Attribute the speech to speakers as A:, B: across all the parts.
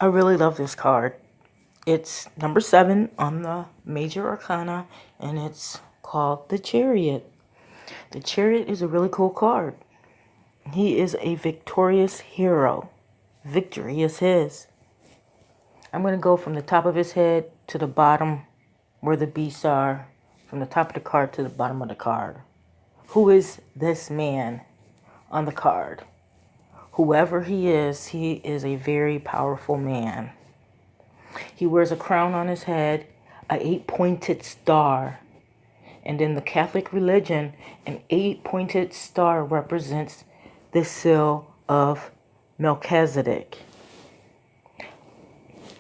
A: I really love this card. It's number 7 on the Major Arcana, and it's called the Chariot. The Chariot is a really cool card. He is a victorious hero. Victory is his. I'm going to go from the top of his head to the bottom where the beasts are, from the top of the card to the bottom of the card. Who is this man on the card? Whoever he is a very powerful man. He wears a crown on his head, an 8-pointed star. And in the Catholic religion, an 8-pointed star represents the seal of Melchizedek.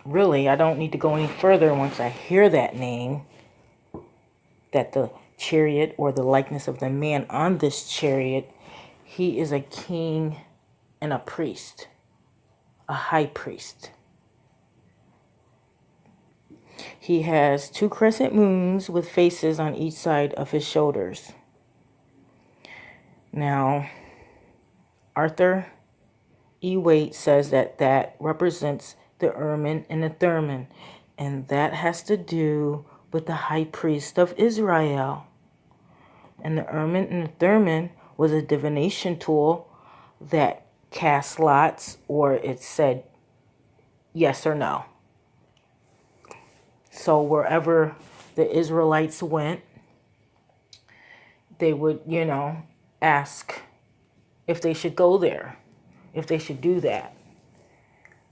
A: Really, I don't need to go any further once I hear that name, that the chariot, or the likeness of the man on this chariot, he is a king and a priest, a high priest. He has 2 crescent moons with faces on each side of his shoulders. Now, Arthur E. Waite says that represents the ermine and the thurman, and that has to do with the high priest of Israel. And the ermine and the thurman was a divination tool that cast lots, or it said yes or no. So wherever the Israelites went, they would, ask if they should go there, if they should do that.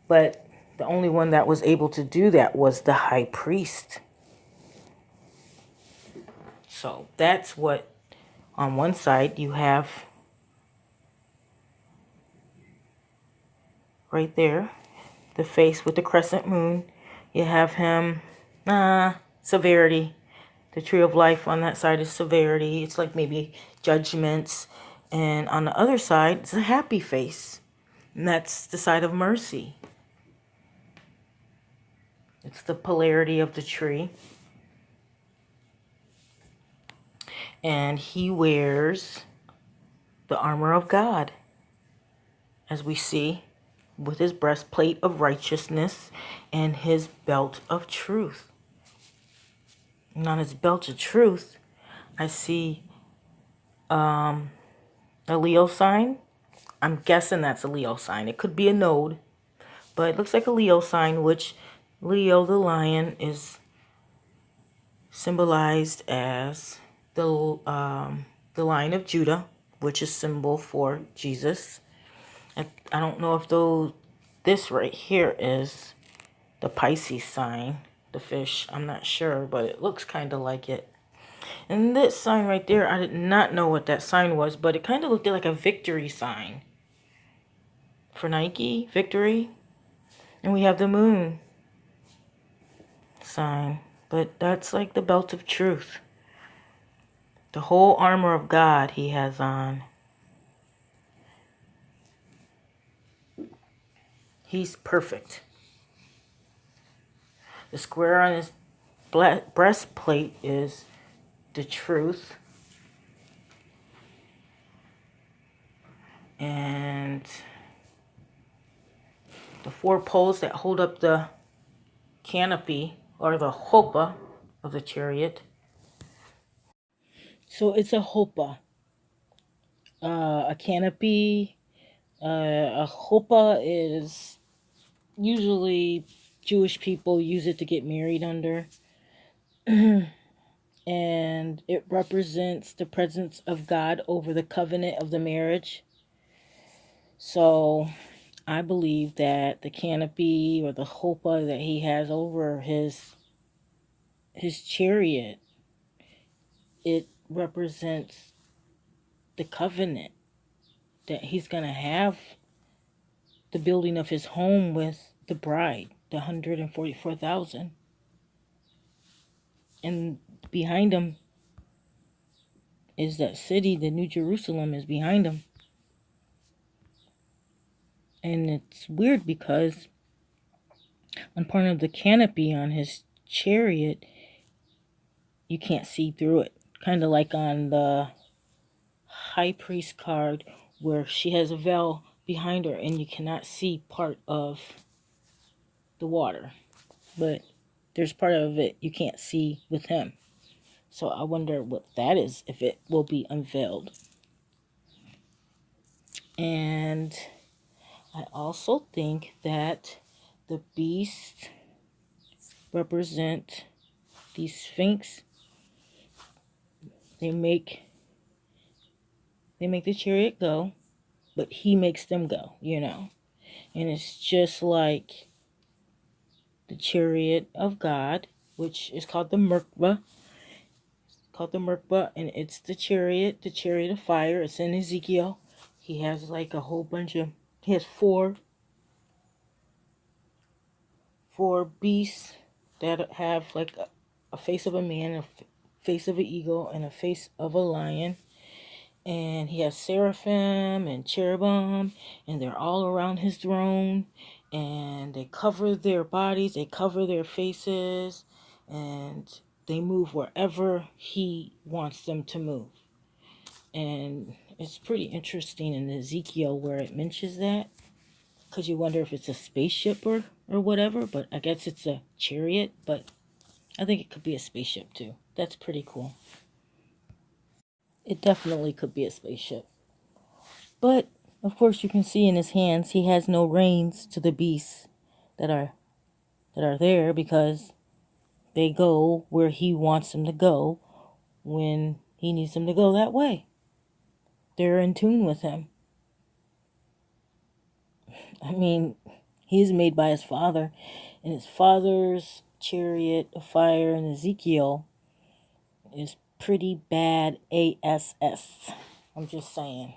A: But the only one that was able to do that was the high priest. So that's what, on one side, you have right there, the face with the crescent moon. You have him, severity. The tree of life on that side is severity. It's like maybe judgments. And on the other side, it's a happy face. And that's the side of mercy. It's the polarity of the tree. And he wears the armor of God, as we see, with his breastplate of righteousness and his belt of truth. And on his belt of truth, I see a Leo sign. I'm guessing that's a Leo sign. It could be a node, but it looks like a Leo sign, which Leo the lion is symbolized as the Lion of Judah, which is symbol for Jesus. I don't know if this right here is the Pisces sign, the fish. I'm not sure, but it looks kind of like it. And this sign right there, I did not know what that sign was, but it kind of looked like a victory sign. For Nike, victory. And we have the moon sign, but that's like the belt of truth. The whole armor of God he has on. He's perfect. The square on his breastplate is the truth. And the 4 poles that hold up the canopy, or the hopa of the chariot. So it's a hopa. A canopy. A hopa is usually Jewish people use it to get married under. And it represents the presence of God over the covenant of the marriage. So I believe that the canopy, or the hopa that he has over his chariot, it represents the covenant that he's going to have, the building of his home with the bride, the 144,000. And behind him is that city, the New Jerusalem is behind him. And it's weird because on part of the canopy on his chariot, you can't see through it. Kind of like on the high priest card, where she has a veil behind her and you cannot see part of the water. But there's part of it you can't see with him. So I wonder what that is, if it will be unveiled. And I also think that the beasts represent the Sphinx. They make the chariot go, but he makes them go, And it's just like the chariot of God, which is called the Merkbah. And it's the chariot of fire. It's in Ezekiel. He has like a whole bunch of, he has four beasts that have like a face of a man, a face of an eagle, and a face of a lion. And he has seraphim and cherubim, and they're all around his throne, and they cover their bodies, they cover their faces, and they move wherever he wants them to move. And it's pretty interesting in Ezekiel where it mentions that, because you wonder if it's a spaceship or whatever, but I guess it's a chariot, but I think it could be a spaceship too. That's pretty cool. It definitely could be a spaceship. But, of course, you can see in his hands, he has no reins to the beasts that are there, because they go where he wants them to go when he needs them to go that way. They're in tune with him. I mean, he's made by his father, and his father's chariot of fire in Ezekiel is pretty bad ASS. I'm just saying.